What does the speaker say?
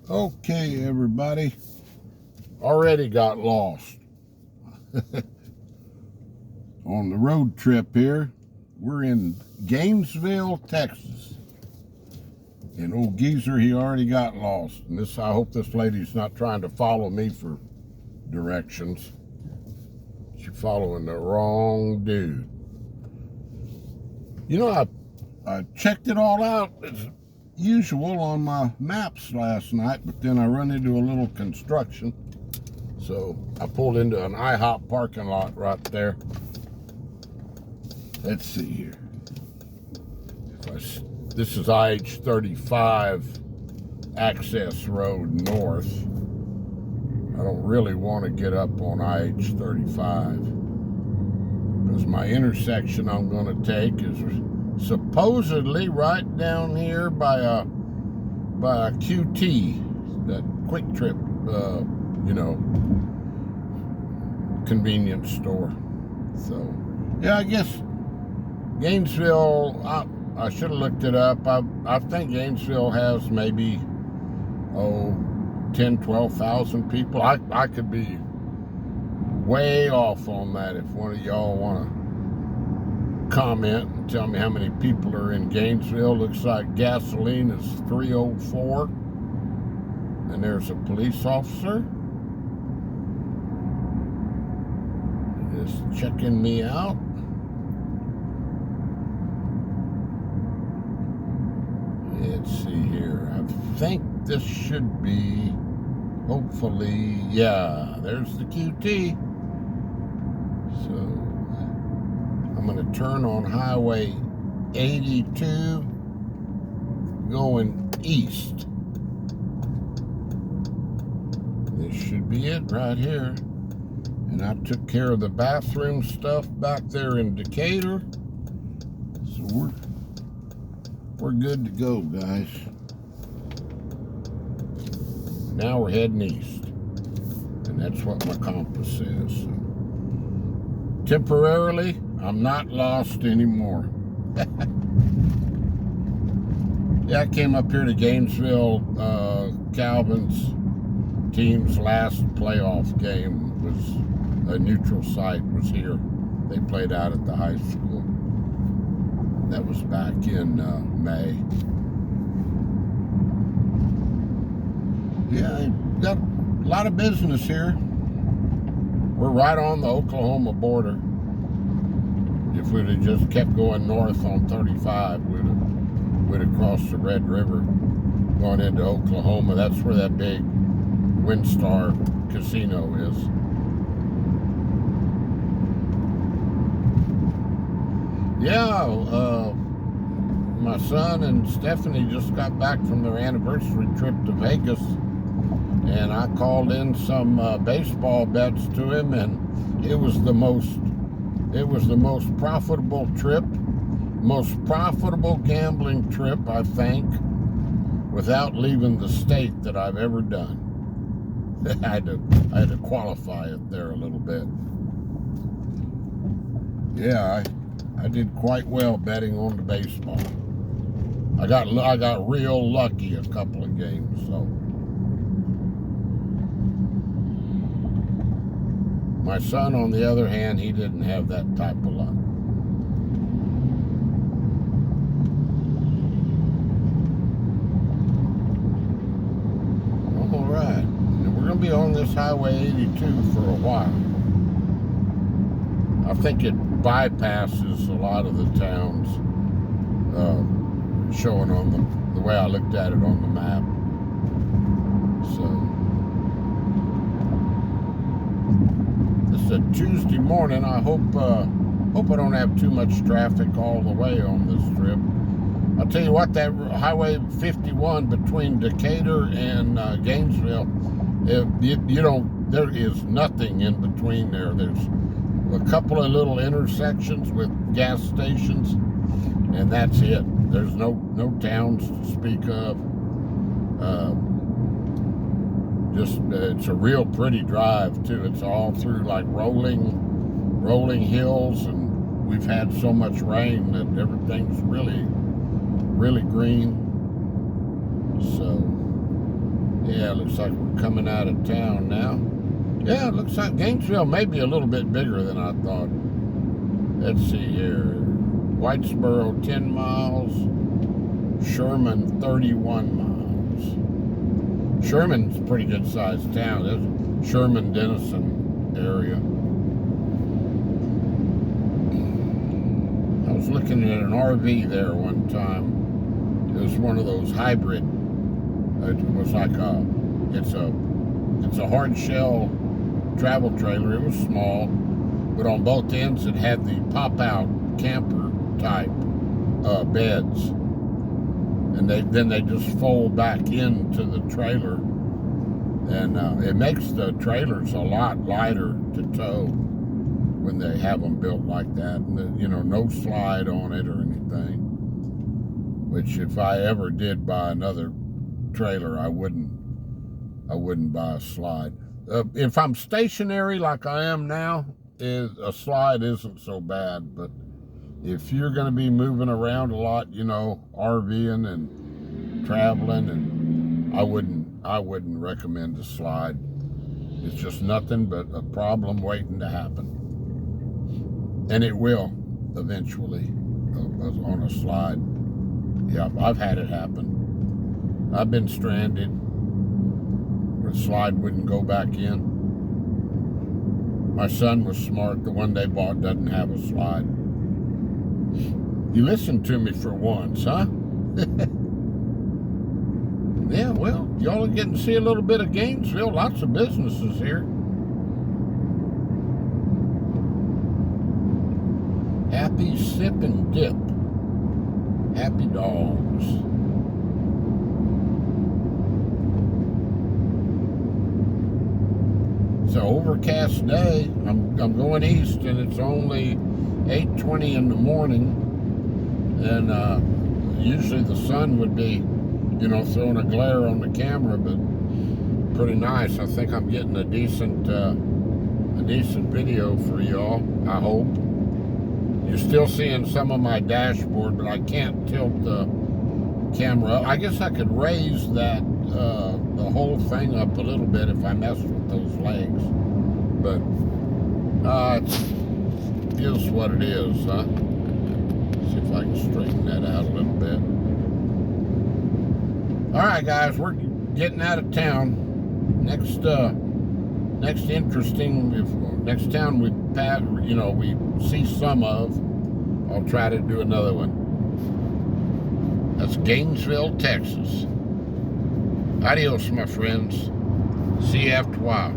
Okay, everybody. Already got lost. On the road trip here. We're in Gainesville, Texas. And old Geezer, he already got lost. And this, I hope this lady's not trying to follow me for directions. She's following the wrong dude. You know, I checked it all out as usual on my maps last night, but then I run into a little construction. So I pulled into an IHOP parking lot right there. Let's see here. This is IH-35 access road north. I don't really want to get up on IH-35 because my intersection I'm going to take is supposedly right down here by a QT, that Quick Trip, convenience store. So, yeah, I guess Gainesville, I should have looked it up. I think Gainesville has maybe, 10, 12,000 people. I could be way off on that if one of y'all want to comment and tell me how many people are in Gainesville. Looks like gasoline is $3.04. And there's a police officer just checking me out. Let's see here. I think this should be, hopefully, yeah, there's the QT. So I'm going to turn on Highway 82 going east. This should be it right here. And I took care of the bathroom stuff back there in Decatur. So we're good to go, guys. Now we're heading east. And that's what my compass says. So temporarily, I'm not lost anymore. Yeah, I came up here to Gainesville. Calvin's team's last playoff game was a neutral site was here. They played out at the high school. That was back in May. Yeah, got a lot of business here. We're right on the Oklahoma border. If we'd have just kept going north on 35, we'd have crossed the Red River, going into Oklahoma. That's where that big WinStar casino is. Yeah, my son and Stephanie just got back from their anniversary trip to Vegas, and I called in some baseball bets to him, and it was the most profitable trip, most profitable gambling trip, I think, without leaving the state that I've ever done. I had to qualify it there a little bit. Yeah, I did quite well betting on the baseball. I got real lucky a couple of games, so. My son, on the other hand, he didn't have that type of luck. All right. And we're going to be on this Highway 82 for a while. I think it bypasses a lot of the towns showing on the way I looked at it on the map. So this is a Tuesday morning. I hope I don't have too much traffic all the way on this trip. I'll tell you what, that Highway 51 between Decatur and Gainesville, there is nothing in between there. There's a couple of little intersections with gas stations, and that's it. There's no towns to speak of. It's a real pretty drive too. It's all through like rolling hills, and we've had so much rain that everything's really green. So Yeah, looks like we're coming out of town now. Yeah, it looks like Gainesville may be a little bit bigger than I thought. Let's see here. Whitesboro, 10 miles. Sherman, 31 miles. Sherman's a pretty good sized town. There's Sherman, Denison area. I was looking at an RV there one time. It was one of those hybrid. It was like it's a hard shell travel trailer. It was small, but on both ends it had the pop-out camper type beds, and then they just fold back into the trailer, and it makes the trailers a lot lighter to tow when they have them built like that. And no slide on it or anything. Which, if I ever did buy another trailer, I wouldn't buy a slide. If I'm stationary like I am now, a slide isn't so bad. But if you're going to be moving around a lot, RVing and traveling, and I wouldn't recommend a slide. It's just nothing but a problem waiting to happen, and it will eventually on a slide. Yeah, I've had it happen. I've been stranded. The slide wouldn't go back in. My son was smart. The one they bought doesn't have a slide. You listened to me for once, huh? Yeah, well, y'all are getting to see a little bit of Gainesville. Lots of businesses here. Happy Sip and Dip. Happy Dogs. It's an overcast day. I'm going east, and it's only 8:20 in the morning, and usually the sun would be, throwing a glare on the camera, but pretty nice. I think I'm getting a decent video for y'all, I hope. You're still seeing some of my dashboard, but I can't tilt the camera up. I guess I could raise that the whole thing up a little bit if I mess with those legs. But it is what it is, huh? See if I can straighten that out a little bit. All right, guys, we're getting out of town. Next town we see some of, I'll try to do another one. That's Gainesville, Texas. Adios, my friends. See you after a while.